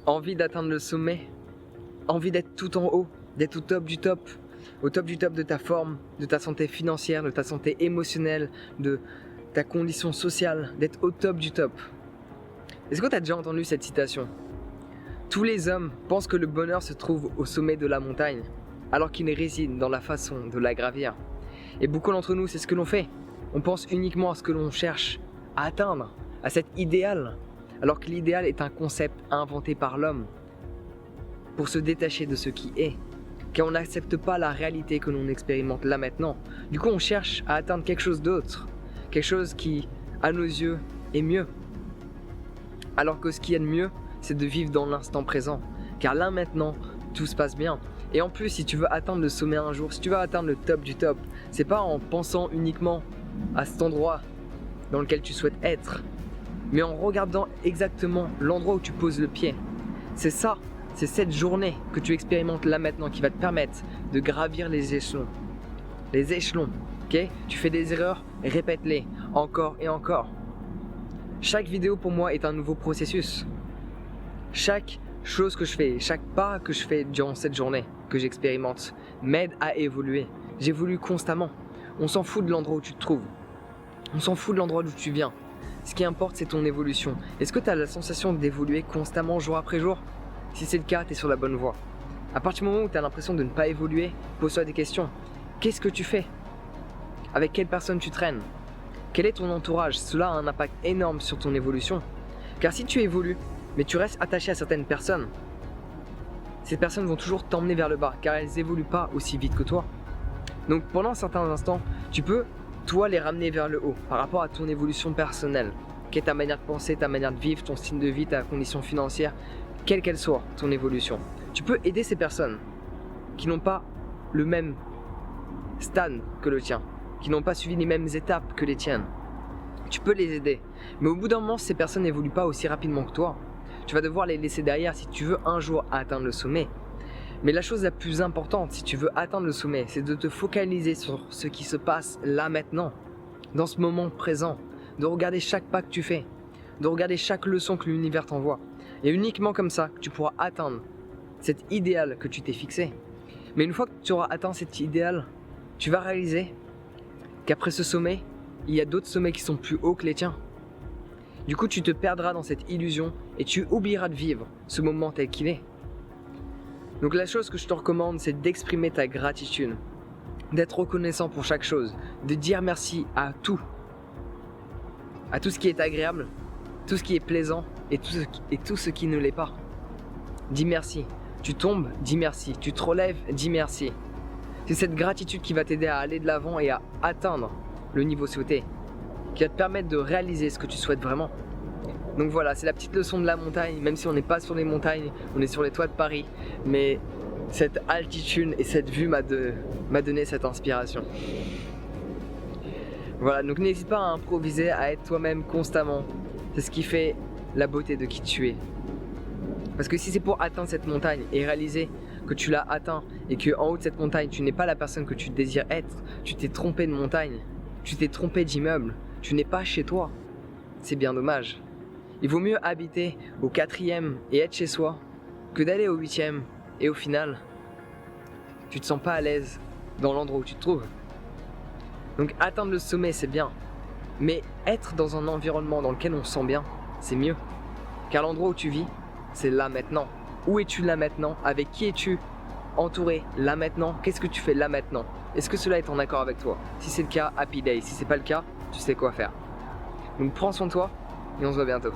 Envie d'atteindre le sommet, envie d'être tout en haut, d'être au top du top de ta forme, de ta santé financière, de ta santé émotionnelle, de ta condition sociale, d'être au top du top. Est-ce que tu as déjà entendu cette citation? Tous les hommes pensent que le bonheur se trouve au sommet de la montagne, alors qu'il réside dans la façon de la gravir. Et beaucoup d'entre nous, c'est ce que l'on fait. On pense uniquement à ce que l'on cherche à atteindre, à cet idéal, alors que l'idéal est un concept inventé par l'homme pour se détacher de ce qui est, car on n'accepte pas la réalité que l'on expérimente là maintenant. Du coup, on cherche à atteindre quelque chose d'autre, quelque chose qui, à nos yeux, est mieux. Alors que ce qu'il y a de mieux, c'est de vivre dans l'instant présent, car là maintenant, tout se passe bien. Et en plus, si tu veux atteindre le sommet un jour, si tu veux atteindre le top du top, c'est pas en pensant uniquement à cet endroit dans lequel tu souhaites être, mais en regardant exactement l'endroit où tu poses le pied. C'est ça, c'est cette journée que tu expérimentes là maintenant qui va te permettre de gravir les échelons. Les échelons, ok? Tu fais des erreurs, répète-les, encore et encore. Chaque vidéo pour moi est un nouveau processus. Chaque chose que je fais, chaque pas que je fais durant cette journée que j'expérimente m'aide à évoluer. J'évolue constamment. On s'en fout de l'endroit où tu te trouves. On s'en fout de l'endroit d'où tu viens. Ce qui importe, c'est ton évolution. Est-ce que tu as la sensation d'évoluer constamment jour après jour? Si c'est le cas, tu es sur la bonne voie. À partir du moment où tu as l'impression de ne pas évoluer, pose-toi des questions. Qu'est-ce que tu fais? Avec quelle personne tu traînes? Quel est ton entourage? Cela a un impact énorme sur ton évolution. Car si tu évolues, mais tu restes attaché à certaines personnes, ces personnes vont toujours t'emmener vers le bas, car elles n'évoluent pas aussi vite que toi. Donc pendant certains instants, tu peux, toi, les ramener vers le haut, par rapport à ton évolution personnelle. Quelle est ta manière de penser, ta manière de vivre, ton style de vie, ta condition financière, quelle qu'elle soit, ton évolution. Tu peux aider ces personnes qui n'ont pas le même stade que le tien, qui n'ont pas suivi les mêmes étapes que les tiennes. Tu peux les aider, mais au bout d'un moment, ces personnes n'évoluent pas aussi rapidement que toi. Tu vas devoir les laisser derrière si tu veux un jour atteindre le sommet. Mais la chose la plus importante, si tu veux atteindre le sommet, c'est de te focaliser sur ce qui se passe là maintenant, dans ce moment présent, de regarder chaque pas que tu fais, de regarder chaque leçon que l'univers t'envoie. Et uniquement comme ça que tu pourras atteindre cet idéal que tu t'es fixé. Mais une fois que tu auras atteint cet idéal, tu vas réaliser qu'après ce sommet, il y a d'autres sommets qui sont plus hauts que les tiens. Du coup, tu te perdras dans cette illusion et tu oublieras de vivre ce moment tel qu'il est. Donc la chose que je te recommande, c'est d'exprimer ta gratitude, d'être reconnaissant pour chaque chose, de dire merci à tout ce qui est agréable, tout ce qui est plaisant et tout ce qui ne l'est pas. Dis merci. Tu tombes, dis merci. Tu te relèves, dis merci. C'est cette gratitude qui va t'aider à aller de l'avant et à atteindre le niveau souhaité, qui va te permettre de réaliser ce que tu souhaites vraiment. Donc voilà, c'est la petite leçon de la montagne, même si on n'est pas sur les montagnes, on est sur les toits de Paris, mais cette altitude et cette vue m'a donné cette inspiration. Voilà, donc n'hésite pas à improviser, à être toi-même constamment. C'est ce qui fait la beauté de qui tu es. Parce que si c'est pour atteindre cette montagne et réaliser que tu l'as atteint et qu'en haut de cette montagne, tu n'es pas la personne que tu désires être, tu t'es trompé de montagne, tu t'es trompé d'immeuble, tu n'es pas chez toi, c'est bien dommage. Il vaut mieux habiter au 4e et être chez soi que d'aller au 8e et au final, tu te sens pas à l'aise dans l'endroit où tu te trouves. Donc atteindre le sommet, c'est bien, mais être dans un environnement dans lequel on se sent bien, c'est mieux. Car l'endroit où tu vis, c'est là maintenant. Où es-tu là maintenant? Avec qui es-tu entouré là maintenant? Qu'est-ce que tu fais là maintenant? Est-ce que cela est en accord avec toi? Si c'est le cas, happy day. Si c'est pas le cas, tu sais quoi faire. Donc prends soin de toi et on se voit bientôt.